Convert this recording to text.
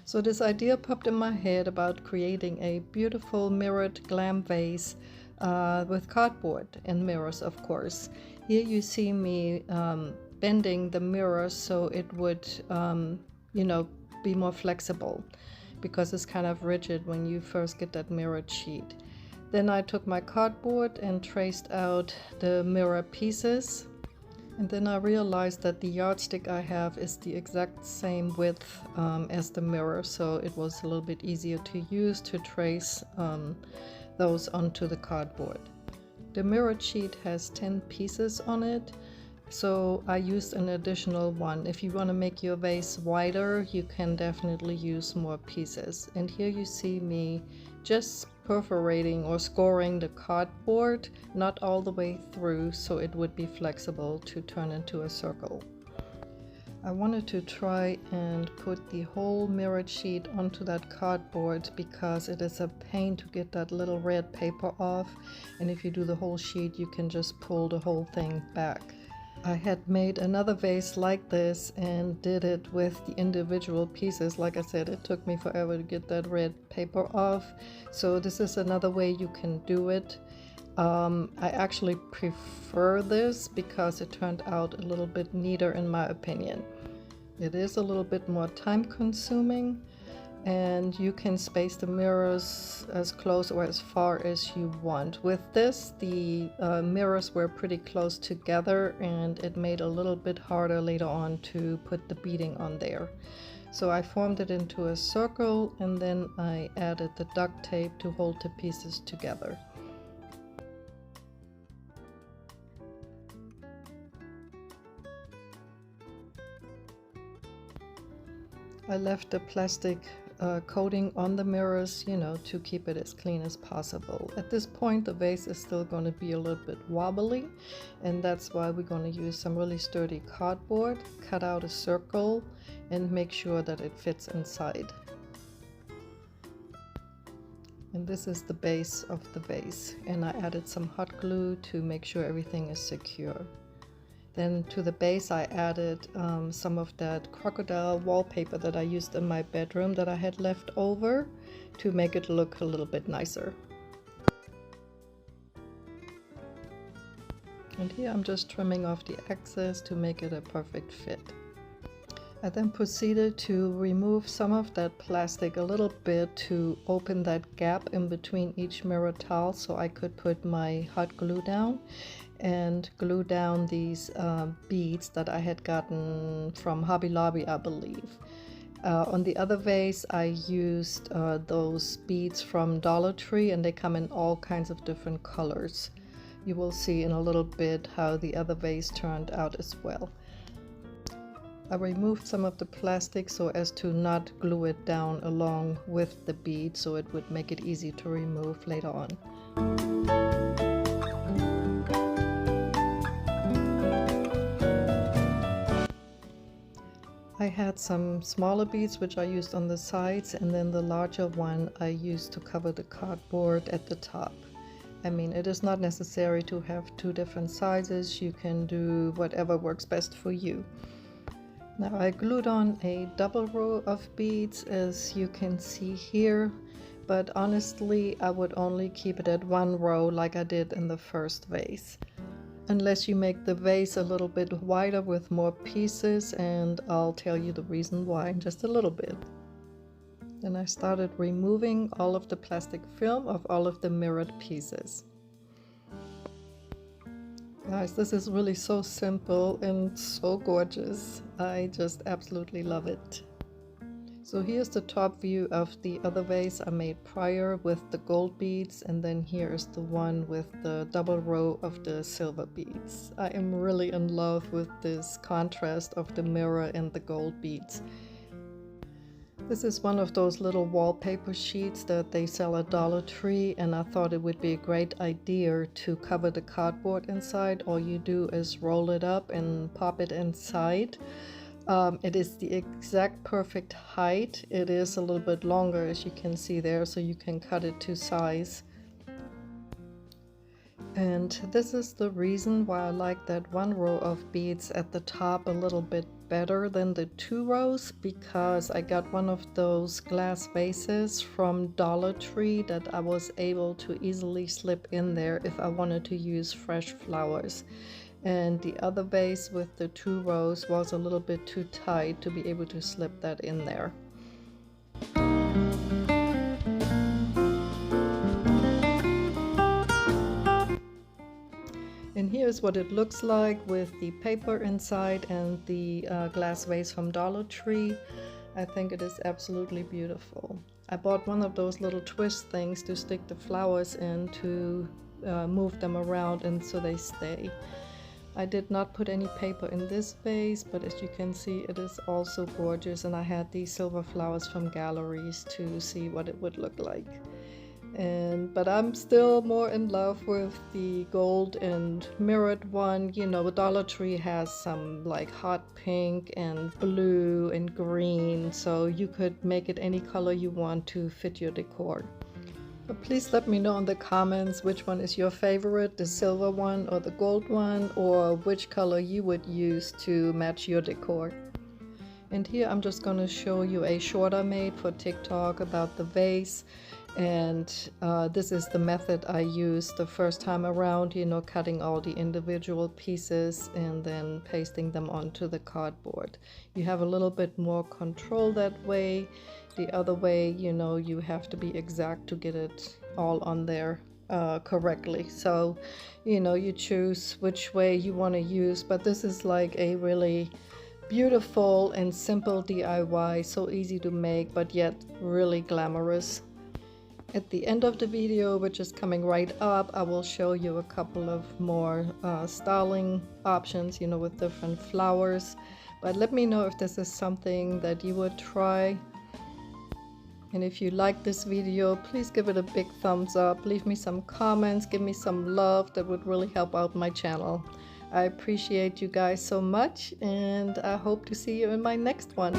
So this idea popped in my head about creating a beautiful mirrored glam vase with cardboard and mirrors, of course. Here you see me bending the mirror so it would, be more flexible, because it's kind of rigid when you first get that mirrored sheet. Then I took my cardboard and traced out the mirror pieces. And then I realized that the yardstick I have is the exact same width as the mirror, so it was a little bit easier to use to trace those onto the cardboard. The mirrored sheet has 10 pieces on it, so I used an additional one. If you want to make your vase wider, you can definitely use more pieces. And here you see me just perforating or scoring the cardboard, not all the way through, so it would be flexible to turn into a circle. I wanted to try and put the whole mirrored sheet onto that cardboard because it is a pain to get that little red paper off, and if you do the whole sheet you can just pull the whole thing back. I had made another vase like this and did it with the individual pieces. Like I said, it took me forever to get that red paper off. So this is another way you can do it. I actually prefer this because it turned out a little bit neater in my opinion. It is a little bit more time consuming, and you can space the mirrors as close or as far as you want. With this, the mirrors were pretty close together, and it made a little bit harder later on to put the beading on there. So I formed it into a circle, and then I added the duct tape to hold the pieces together. I left the plastic coating on the mirrors, to keep it as clean as possible. At this point the vase is still going to be a little bit wobbly, and that's why we're going to use some really sturdy cardboard, cut out a circle and make sure that it fits inside. And this is the base of the vase, and I added some hot glue to make sure everything is secure. Then to the base I added some of that crocodile wallpaper that I used in my bedroom that I had left over to make it look a little bit nicer. And here I'm just trimming off the excess to make it a perfect fit. I then proceeded to remove some of that plastic a little bit to open that gap in between each mirror tile so I could put my hot glue down and glue down these beads that I had gotten from Hobby Lobby, I believe. On the other vase I used those beads from Dollar Tree, and they come in all kinds of different colors. You will see in a little bit how the other vase turned out as well. I removed some of the plastic so as to not glue it down along with the bead, so it would make it easy to remove later on. I had some smaller beads which I used on the sides, and then the larger one I used to cover the cardboard at the top. I mean, it is not necessary to have two different sizes. You can do whatever works best for you. Now I glued on a double row of beads, as you can see here, but honestly I would only keep it at one row like I did in the first vase. Unless you make the vase a little bit wider with more pieces, and I'll tell you the reason why in just a little bit. Then I started removing all of the plastic film of all of the mirrored pieces. Guys, this is really so simple and so gorgeous. I just absolutely love it. So here's the top view of the other vase I made prior with the gold beads, and then here is the one with the double row of the silver beads. I am really in love with this contrast of the mirror and the gold beads. This is one of those little wallpaper sheets that they sell at Dollar Tree, and I thought it would be a great idea to cover the cardboard inside. All you do is roll it up and pop it inside. It is the exact perfect height. It is a little bit longer, as you can see there, so you can cut it to size. And this is the reason why I like that one row of beads at the top a little bit better than the 2 rows because I got one of those glass vases from Dollar Tree that I was able to easily slip in there if I wanted to use fresh flowers. And the other vase with the 2 rows was a little bit too tight to be able to slip that in there. And here's what it looks like with the paper inside and the glass vase from Dollar Tree. I think it is absolutely beautiful. I bought one of those little twist things to stick the flowers in to move them around and so they stay. I did not put any paper in this vase, but as you can see, it is also gorgeous, and I had these silver flowers from galleries to see what it would look like. But I'm still more in love with the gold and mirrored one. You know, Dollar Tree has some like hot pink and blue and green, so you could make it any color you want to fit your decor. But please let me know in the comments which one is your favorite, the silver one or the gold one, or which color you would use to match your decor. And here I'm just going to show you a short I made for TikTok about the vase. And this is the method I used the first time around, you know, cutting all the individual pieces and then pasting them onto the cardboard. You have a little bit more control that way. The other way, you know, you have to be exact to get it all on there correctly. So, you know, you choose which way you want to use, but this is like a really beautiful and simple DIY, so easy to make, but yet really glamorous. At the end of the video, which is coming right up, I will show you a couple of more styling options, you know, with different flowers. But let me know if this is something that you would try. And if you like this video, please give it a big thumbs up. Leave me some comments, give me some love. That would really help out my channel. I appreciate you guys so much, and I hope to see you in my next one.